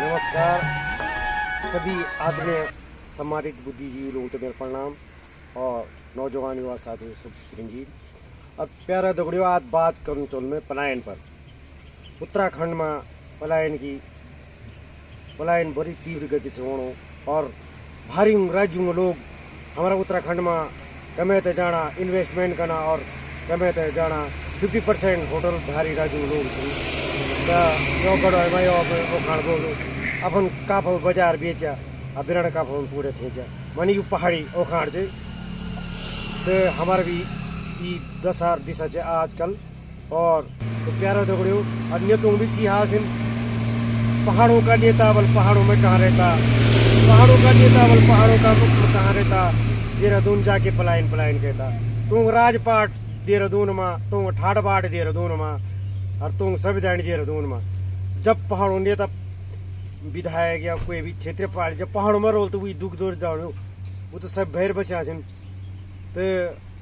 नमस्कार सभी आदरणीय सम्मानित बुद्धिजीवी लोगों को मेरा प्रणाम और नौजवान युवा साथियों शुभ चिरंजीव। अब प्यारा दगड़ियों, आज बात करूँ चल मैं पलायन पर। उत्तराखंड में पलायन बड़ी तीव्र गति से होनो और भारी राज्यों में लोग हमारा उत्तराखंड में कमे ते जाना इन्वेस्टमेंट करना और कमे ते जाना 50% होटल भारी राज्यों लोग यो गढ़ में यो खाण बोलो अपन काफल बाजार बेचा अब बिरण काफल पूरे थे मानी यू पहाड़ी ओखाड़ से तो हमारे भी ये दशा दिशा से आजकल। और तो प्यारा दगड़ियों, अन्य तो भी सिहा सिंह पहाड़ों का नेता बल पहाड़ों में कहाँ रहता, पहाड़ों का नेता बल पहाड़ों का मुख्य कहाँ रहता। देहरादून जाके पलायन कहता तुम राजपाट देहरादून में, तुम ठाडबाट देहरादून में और तुम संविधान देहरादून में। जब पहाड़ों नेता विधायक या कोई भी क्षेत्रीय पार्टी जब पहाड़ों में रोल तो वही दुख दूर जाओ वो तो सब भैर बचा छिन। तो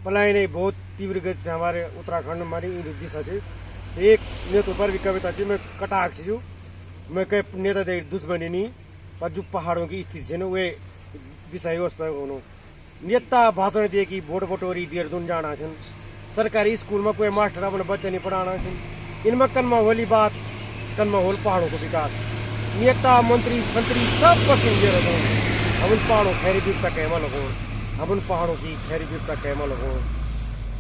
पलायन बहुत तीव्र गति से हमारे उत्तराखंड हमारी दिशा से एक नेता पर भी कविता थी मैं कटाक्ष छू मैं कई नेता दे दुश्मनी नहीं पर जो पहाड़ों की स्थिति है ना वे विषय उस पर होनो नेता भाषण दिए कि वोट बटोरी देहरादून जाना छन, सरकारी स्कूल में कोई मास्टर अपने बच्चे नहीं पढ़ाना छन। इनमें कन्मा होली बात कन्मा होल पहाड़ों को विकास नेता मंत्री संतरी सब पसंद देहरादून। हम उन पहाड़ों खैरी विपता कहमा लगो, हम उन पहाड़ों की खैरी विपता कहमा लगो,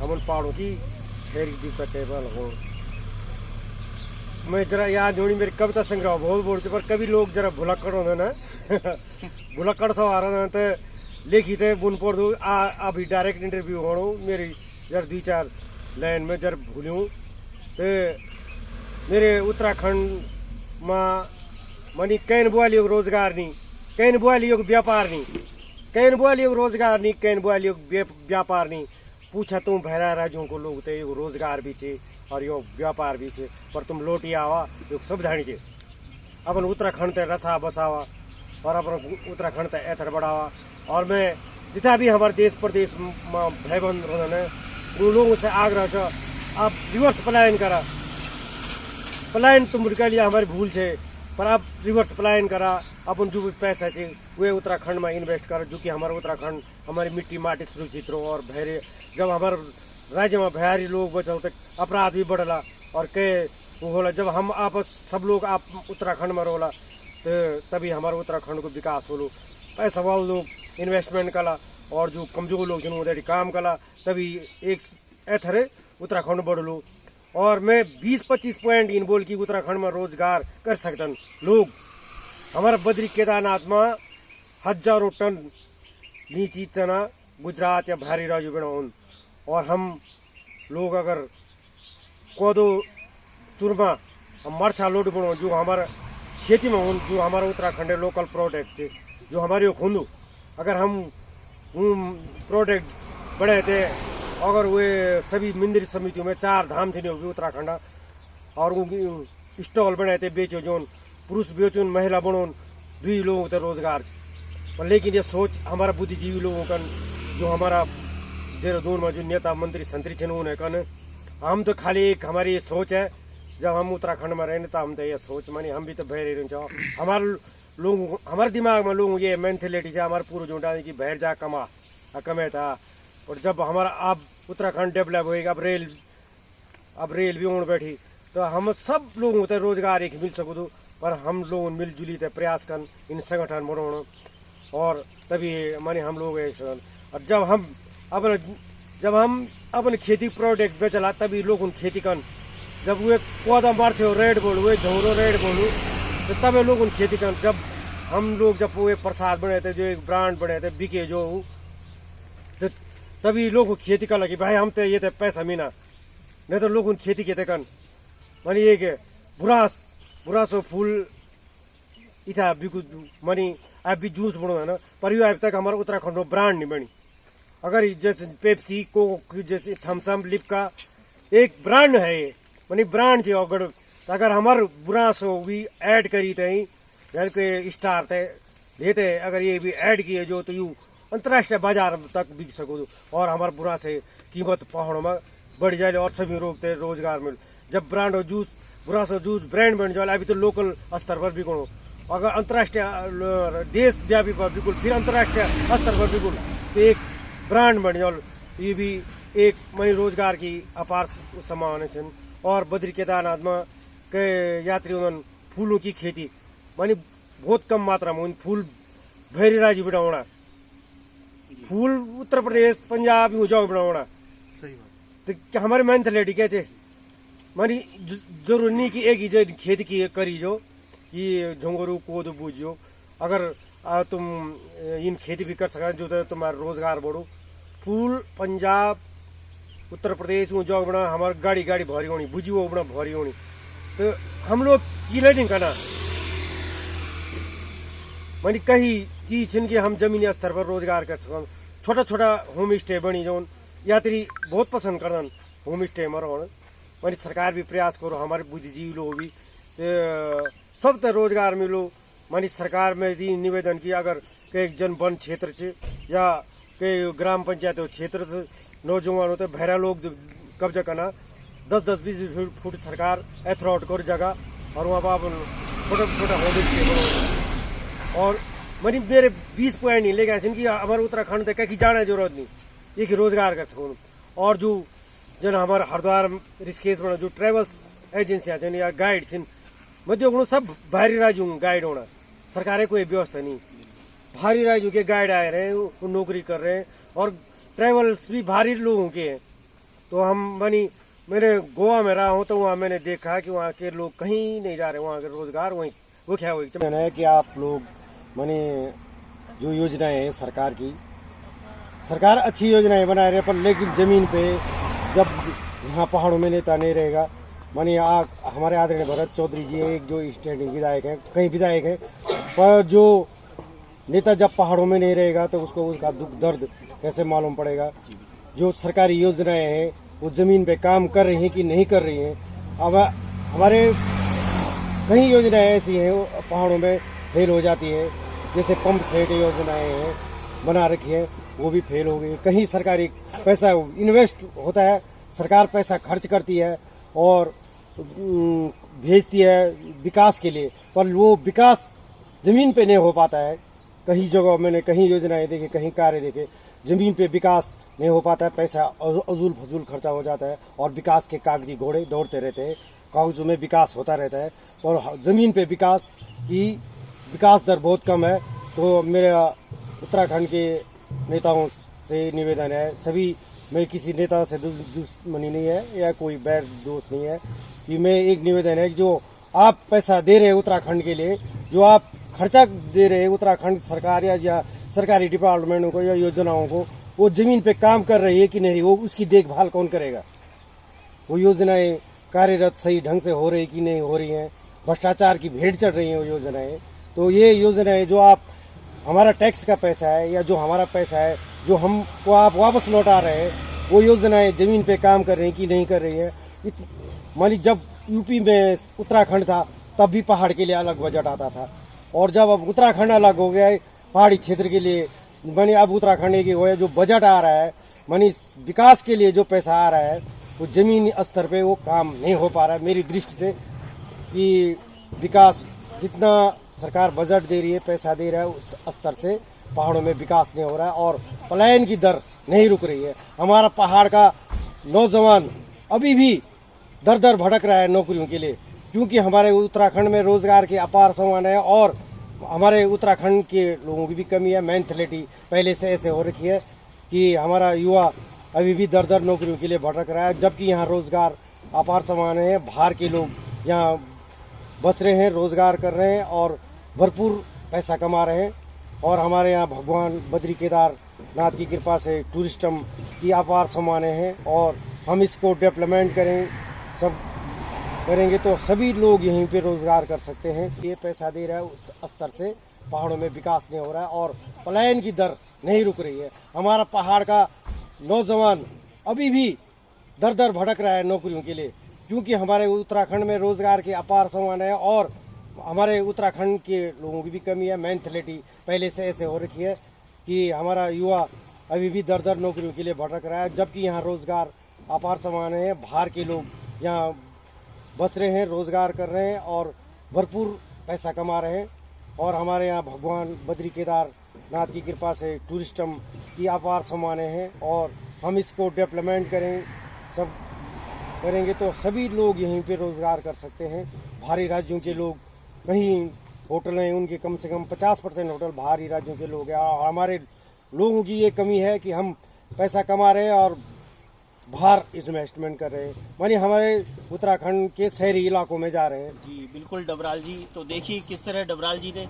हम उन पहाड़ों की खैरी विपता कहमा लगो। मैं जरा यहाँ जोड़ी मेरी कविता संग्रह बहुत बोलते पर कभी लोग जरा भुलक्कड़ होना ना भुलक्कड़ सब आ रहा तो लिखी थे बुन पढ़ दो अभी डायरेक्ट इंटरव्यू होनो मेरी जर 2-4 लाइन में जर भूलूँ तो मेरे उत्तराखंड में मनी कैन बुआली योग रोजगार नहीं, कैन बुआली योग व्यापार नहीं, कैन बुआली योग रोजगार नहीं, कैन बुआली योग व्यापार नहीं। पूछा तुम भैरा राज्यों को लोग तो योग रोजगार भी छे और योग व्यापार भी छे पर तुम लोटी आवा योग संविधान छे। अपन उत्तराखंड ते रसा बसावा और अपन उत्तराखंड ते एथर बढ़ावा। और मैं जितना भी हमारे देश प्रदेश में भाई बंद रोने उन लोगों से आग्रह छ आप रिवर्स पलायन करा। पलायन तुम के लिए हमारी भूल है पर आप रिवर्स पलायन करा। अपन जो भी पैसा है वे उत्तराखंड में इन्वेस्ट कर जो कि हमारा उत्तराखंड हमारी मिट्टी माटी सुरक्षित रहो। और भैरे जब हमारे राज्य में भैरी लोग बचल तक अपराध भी बढ़ला और के वो होला जब हम आपस सब लोग आप उत्तराखंड में रोला तो तभी हमारे उत्तराखंड को विकास होलो। पैसा वाले लोग इन्वेस्टमेंट कला और जो कमजोर लोग जिन्होंने काम कला तभी एक एथरे उत्तराखंड बढ़लो। और मैं 20-25 पॉइंट इन बोल की उत्तराखंड में रोजगार कर सकतन लोग। हमारा बद्री केदारनाथ में हजारों टन लीची चना गुजरात या भारी राज्यों में होन और हम लोग अगर कोदो चूरमा हम मरछा लोड बनो जो हमारा खेती में होन जो हमारा उत्तराखंड लोकल प्रोडक्ट थे जो हमारे खुंदू अगर हम प्रोडक्ट बढ़े थे अगर वे सभी मंदिर समितियों में 4 धाम थे उत्तराखंड और उनकी स्टॉल बनाए थे बेचो जोन पुरुष बेचो महिला बनो 2 लोगों को रोजगार पर। लेकिन ये सोच हमारा बुद्धिजीवी लोगों का जो हमारा देहरादून में जो नेता मंत्री संतरी छे उन्हें कन हम तो खाली एक हमारी ये सोच है जब हम उत्तराखंड में रहने तो हम तो ये सोच मानी हम भी तो बह रहे हमारे लोग हमारे दिमाग में लोग ये मेंटेलिटी से हमारे पूर्व जुटा कि बहर जा कमे था। और जब हमारा अब उत्तराखंड डेवलप होएगा अब रेल भी होने बैठी तो हम सब लोगों को रोजगार एक मिल सको पर हम लोग मिलजुली थे प्रयास कर इन संगठन बनाना और तभी माने हम लोग एक और जब हम अपने खेती प्रोडक्ट बेचला तभी लोग उन खेती कर जब वे पौधा मारछे रेड बोलू वे झोरो रेड बोलू तो तब लोग उन खेती कर। जब हम लोग जब वे प्रसाद बने थे जो एक ब्रांड बने थे बिके जो तो तभी लोग खेती कर लगे भाई हम तो ये तो पैसा मीना नहीं तो लोग उन खेती के कन मानी ये के बुरासो फूल इथा बिकु मानी अब भी जूस बनो है ना पर यो अब तक हमारा उत्तराखंड में ब्रांड नहीं बनी। अगर जैसे पेप्सी कोक जैसे थम्सअप लिपका एक ब्रांड है ये मानी ब्रांड है अगर हमारे बुरासो भी ऐड करी थे यानी कि स्टार थे लेते अगर ये भी ऐड किए जो तो यू अंतर्राष्ट्रीय बाजार तक बिक सको और हमारे बुरा से कीमत पहाड़ों में बढ़ जाए और सभी रोकते रोजगार मिल। जब ब्रांड और जूस बुरा सा जूस ब्रांड बन जाए, अभी तो लोकल स्तर पर बिको, अगर अंतर्राष्ट्रीय देश व्यापी पर बिल्कुल, फिर अंतर्राष्ट्रीय स्तर पर बिल्कुल, तो एक ब्रांड बन जाओ। ये भी एक मनी रोजगार की अपार संभावना छन। और बद्री केदारनाथ में के यात्री उन्होंने फूलों की खेती मानी बहुत कम मात्रा में फूल भैरी राज्य बनाना, फूल उत्तर प्रदेश पंजाब जाओ बनाना। सही बात। तो क्या हमारे मेंथलिटी क्या चे मानी जरूर नहीं कि एक ही खेती की करी जो कि झोंगरू कोदो बूझो। अगर तुम इन खेती भी कर सका जो तो तुम्हारा रोजगार बढ़ो। फूल पंजाब उत्तर प्रदेश में जाओ बना हमारे गाड़ी गाड़ी भरी होनी, बुझी वो बना भरी होनी। तो हम लोग कीले नहीं करना मानी कहीं चीज कि हम जमीनी स्तर पर रोजगार कर सक। छोटा छोटा होम स्टे बनी जो यात्री बहुत पसंद करदन होम स्टे में रहना। मानी सरकार भी प्रयास करो, हमारे बुद्धिजीवी लोग भी सब तक रोजगार मिलो। मानी सरकार में भी निवेदन की अगर कई जन वन क्षेत्र से या कई ग्राम पंचायत क्षेत्र से नौजवान होते भैरा लोग कब्जा करना 10-10-20 फुट सरकार एथरॉट कर जगह और वहाँ पर छोटा छोटा होम स्टे बनो। और मनी मेरे 20 पॉइंट नहीं लेके आए कि हमारे उत्तराखंड तक कहीं जाने की जरूरत नहीं, ये कि रोजगार कर सको। और जो जन हमारे हरिद्वार ऋषिकेश में जो ट्रेवल्स एजेंसियाँ छन या गाइड छन मध्य सब बाहरी राज्यों गाइड होना, सरकारें कोई व्यवस्था नहीं। बाहरी राज्यों के गाइड आए रहे हैं, वो नौकरी कर रहे हैं और ट्रेवल्स भी बाहरी लोगों के हैं। तो हम मानी मैंने गोवा में रहा हूँ तो वहाँ मैंने देखा कि वहाँ के लोग कहीं नहीं जा रहे, वहाँ के रोजगार वहीं वो क्या हुई है कि आप लोग माने जो योजनाएं हैं सरकार की, सरकार अच्छी योजनाएं बना रहे पर लेकिन जमीन पे जब यहाँ पहाड़ों में नेता नहीं रहेगा मानी हमारे आदरणीय भरत चौधरी जी एक जो स्टैंडिंग विधायक हैं, कई विधायक हैं, पर जो नेता जब पहाड़ों में नहीं रहेगा तो उसको उसका दुख दर्द कैसे मालूम पड़ेगा। जो सरकारी योजनाएं हैं वो जमीन पे काम कर रही हैं कि नहीं कर रही हैं। अब हमारे कई योजनाएं ऐसी हैं वो पहाड़ों में फेल हो जाती हैं, जैसे पंप सेट योजनाएं हैं बना रखी है वो भी फेल हो गई। कहीं सरकारी पैसा इन्वेस्ट होता है, सरकार पैसा खर्च करती है और भेजती है विकास के लिए, पर वो विकास जमीन पे नहीं हो पाता है। कहीं जगह मैंने कहीं योजनाएं देखे, कहीं कार्य देखे, जमीन पे विकास नहीं हो पाता है, पैसा अजूल फजूल खर्चा हो जाता है और विकास के कागजी घोड़े दौड़ते रहते हैं, कागजों में विकास होता रहता है और जमीन पे विकास की विकास दर बहुत कम है। तो मेरा उत्तराखंड के नेताओं से निवेदन है, सभी मैं किसी नेता से दुश्मनी नहीं है या कोई बैर दोस्त नहीं है, कि मैं एक निवेदन है कि जो आप पैसा दे रहे हैं उत्तराखंड के लिए, जो आप खर्चा दे रहे हैं उत्तराखंड सरकार या सरकारी डिपार्टमेंटों को या योजनाओं को, वो जमीन पे काम कर रही है कि नहीं, वो उसकी देखभाल कौन करेगा। वो योजनाएं कार्यरत सही ढंग से हो रही कि नहीं हो रही हैं, भ्रष्टाचार की भेंट चढ़ रही हैं वो योजनाएं। तो ये योजनाएं जो आप हमारा टैक्स का पैसा है या जो हमारा पैसा है जो हमको आप वापस लौटा रहे हैं, वो योजनाएं जमीन पे काम कर रही हैं कि नहीं कर रही है। मान ली जब यूपी में उत्तराखंड था तब भी पहाड़ के लिए अलग बजट आता था, और जब अब उत्तराखंड अलग हो गया है पहाड़ी क्षेत्र के लिए, मानी अब उत्तराखंड की हो जो बजट आ रहा है, मानी विकास के लिए जो पैसा आ रहा है वो जमीनी स्तर पे वो काम नहीं हो पा रहा है मेरी दृष्टि से। कि विकास जितना सरकार बजट दे रही है, पैसा दे रहा है, उस स्तर से पहाड़ों में विकास नहीं हो रहा है और पलायन की दर नहीं रुक रही है। हमारा पहाड़ का नौजवान अभी भी दर दर भटक रहा है नौकरियों के लिए, क्योंकि हमारे उत्तराखंड में रोजगार की अपार संभावना है और हमारे उत्तराखंड के लोगों की भी कमी है। मेंटलिटी पहले से ऐसे हो रखी है कि हमारा युवा अभी भी दर दर नौकरियों के लिए भटक रहा है, जबकि यहाँ रोजगार अपार संभावना है। बाहर के लोग यहाँ बस रहे हैं, रोजगार कर रहे हैं और भरपूर पैसा कमा रहे हैं, और हमारे यहाँ भगवान बद्री केदारनाथ की कृपा से टूरिज्म की अपार संभावना है और हम इसको डेवलपमेंट करेंगे तो सभी लोग यहीं पे रोजगार कर सकते हैं। ये पैसा दे रहा है उस स्तर से पहाड़ों में विकास नहीं हो रहा है और पलायन की दर नहीं रुक रही है। हमारा पहाड़ का नौजवान अभी भी दर दर भटक रहा है नौकरियों के लिए, क्योंकि हमारे उत्तराखंड में रोजगार की अपार संभावना है और हमारे उत्तराखंड के लोगों की भी कमी है। मेंटलिटी पहले से ऐसे हो रखी है कि हमारा युवा अभी भी दर दर नौकरियों के लिए भटक रहा है, जबकि यहाँ रोजगार अपार संभावनाएं हैं। बाहर के लोग यहाँ बस रहे हैं, रोजगार कर रहे हैं और भरपूर पैसा कमा रहे हैं। और हमारे यहाँ भगवान बद्री केदारनाथ की कृपा से टूरिज्म की अपार संभावनाएं हैं और हम इसको डेवलपमेंट करेंगे तो सभी लोग यहीं पे रोजगार कर सकते हैं। बाहरी राज्यों के लोग, कहीं होटल हैं उनके कम से कम 50% होटल बाहरी राज्यों के लोग हैं। और हमारे लोगों की ये कमी है कि हम पैसा कमा रहे हैं और बाहर इन्वेस्टमेंट कर रहे हैं, मानी हमारे उत्तराखंड के शहरी इलाकों में जा रहे हैं। जी बिल्कुल डबराल जी, तो देखिए किस तरह डबराल जी ने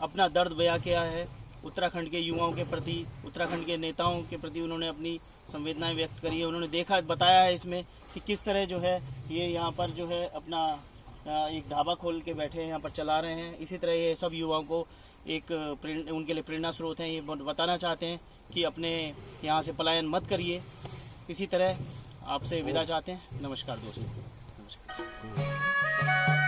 अपना दर्द बयां किया है उत्तराखंड के युवाओं के प्रति, उत्तराखंड के नेताओं के प्रति उन्होंने अपनी संवेदनाएं व्यक्त करी है। उन्होंने बताया है इसमें कि किस तरह जो है ये यहाँ पर जो है अपना एक ढाबा खोल के बैठे हैं, यहाँ पर चला रहे हैं। इसी तरह ये सब युवाओं को एक उनके लिए प्रेरणा स्रोत हैं। ये बताना चाहते हैं कि अपने यहाँ से पलायन मत करिए। इसी तरह आपसे विदा चाहते हैं। नमस्कार दोस्तों। नमस्कार।